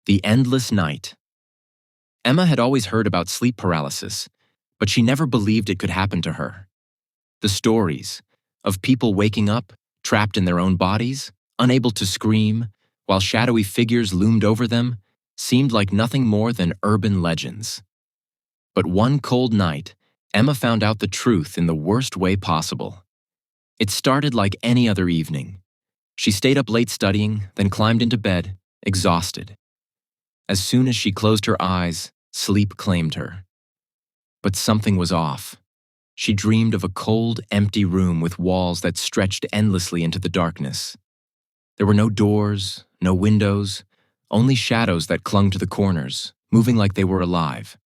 The endless night. Emma had always heard about sleep paralysis, but she never believed it could happen to her. The stories of people waking up, trapped in their own bodies, unable to scream, while shadowy figures loomed over them, seemed like nothing more than urban legends. But one cold night, Emma found out the truth in the worst way possible. It started like any other evening. She stayed up late studying, then climbed into bed, exhausted. As soon as she closed her eyes, sleep claimed her. But something was off. She dreamed of a cold, empty room with walls that stretched endlessly into the darkness. There were no doors, no windows, only shadows that clung to the corners, moving like they were alive.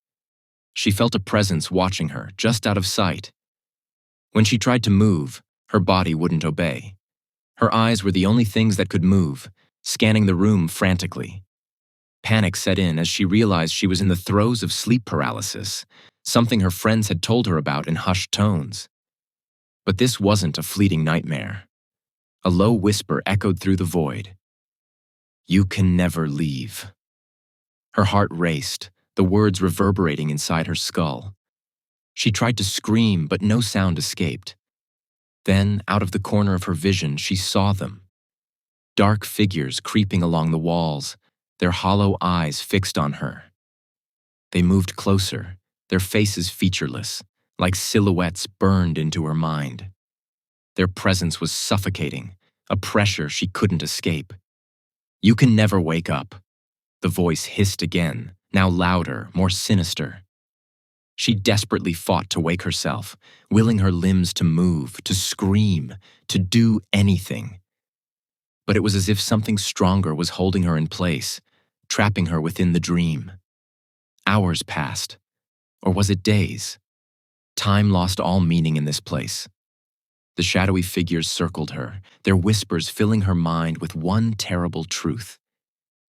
She felt a presence watching her, just out of sight. When she tried to move, her body wouldn't obey. Her eyes were the only things that could move, scanning the room frantically. Panic set in as she realized she was in the throes of sleep paralysis, something her friends had told her about in hushed tones. But this wasn't a fleeting nightmare. A low whisper echoed through the void. "You can never leave." Her heart raced, the words reverberating inside her skull. She tried to scream, but no sound escaped. Then, out of the corner of her vision, she saw them. Dark figures creeping along the walls, their hollow eyes fixed on her. They moved closer, their faces featureless, like silhouettes burned into her mind. Their presence was suffocating, a pressure she couldn't escape. "You can never wake up." The voice hissed again, now louder, more sinister. She desperately fought to wake herself, willing her limbs to move, to scream, to do anything. But it was as if something stronger was holding her in place, trapping her within the dream. Hours passed. Or was it days? Time lost all meaning in this place. The shadowy figures circled her, their whispers filling her mind with one terrible truth.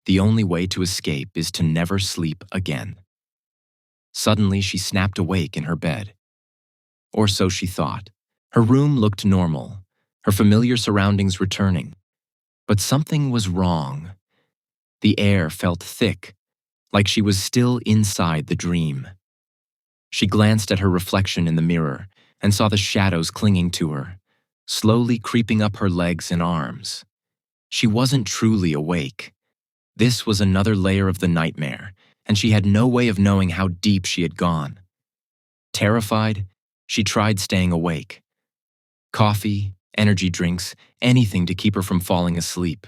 The only way to escape is to never sleep again. Suddenly, she snapped awake in her bed. Or so she thought. Her room looked normal, her familiar surroundings returning. But something was wrong. The air felt thick, like she was still inside the dream. She glanced at her reflection in the mirror and saw the shadows clinging to her, slowly creeping up her legs and arms. She wasn't truly awake. This was another layer of the nightmare, and she had no way of knowing how deep she had gone. Terrified, she tried staying awake. Coffee, energy drinks, anything to keep her from falling asleep.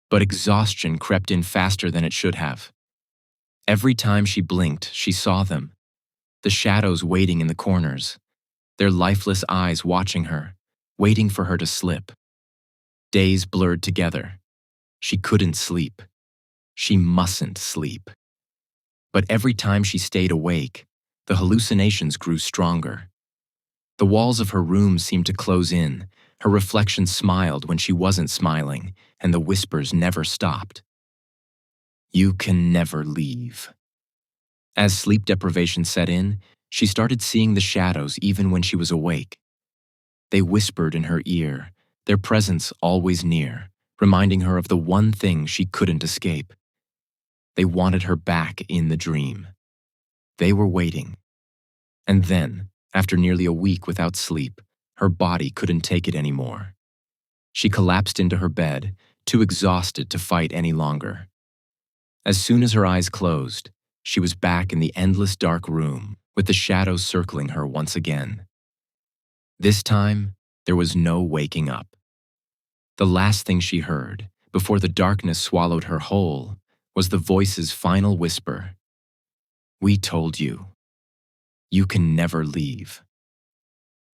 But exhaustion crept in faster than it should have. Every time she blinked, she saw them. The shadows waiting in the corners, their lifeless eyes watching her, waiting for her to slip. Days blurred together. She couldn't sleep. She mustn't sleep. But every time she stayed awake, the hallucinations grew stronger. The walls of her room seemed to close in, her reflection smiled when she wasn't smiling, and the whispers never stopped. "You can never leave." As sleep deprivation set in, she started seeing the shadows even when she was awake. They whispered in her ear, their presence always near, reminding her of the one thing she couldn't escape. They wanted her back in the dream. They were waiting. And then, after nearly a week without sleep, her body couldn't take it anymore. She collapsed into her bed, too exhausted to fight any longer. As soon as her eyes closed, she was back in the endless dark room, with the shadows circling her once again. This time, there was no waking up. The last thing she heard, before the darkness swallowed her whole, was the voice's final whisper. "We told you. You can never leave."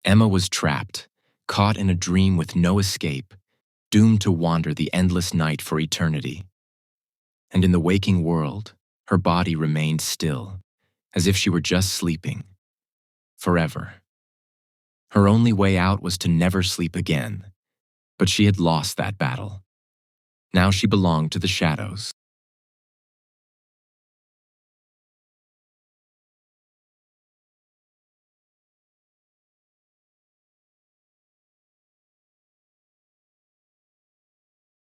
Emma was trapped, caught in a dream with no escape, doomed to wander the endless night for eternity. And in the waking world, her body remained still, as if she were just sleeping. Forever. Her only way out was to never sleep again, but she had lost that battle. Now she belonged to the shadows.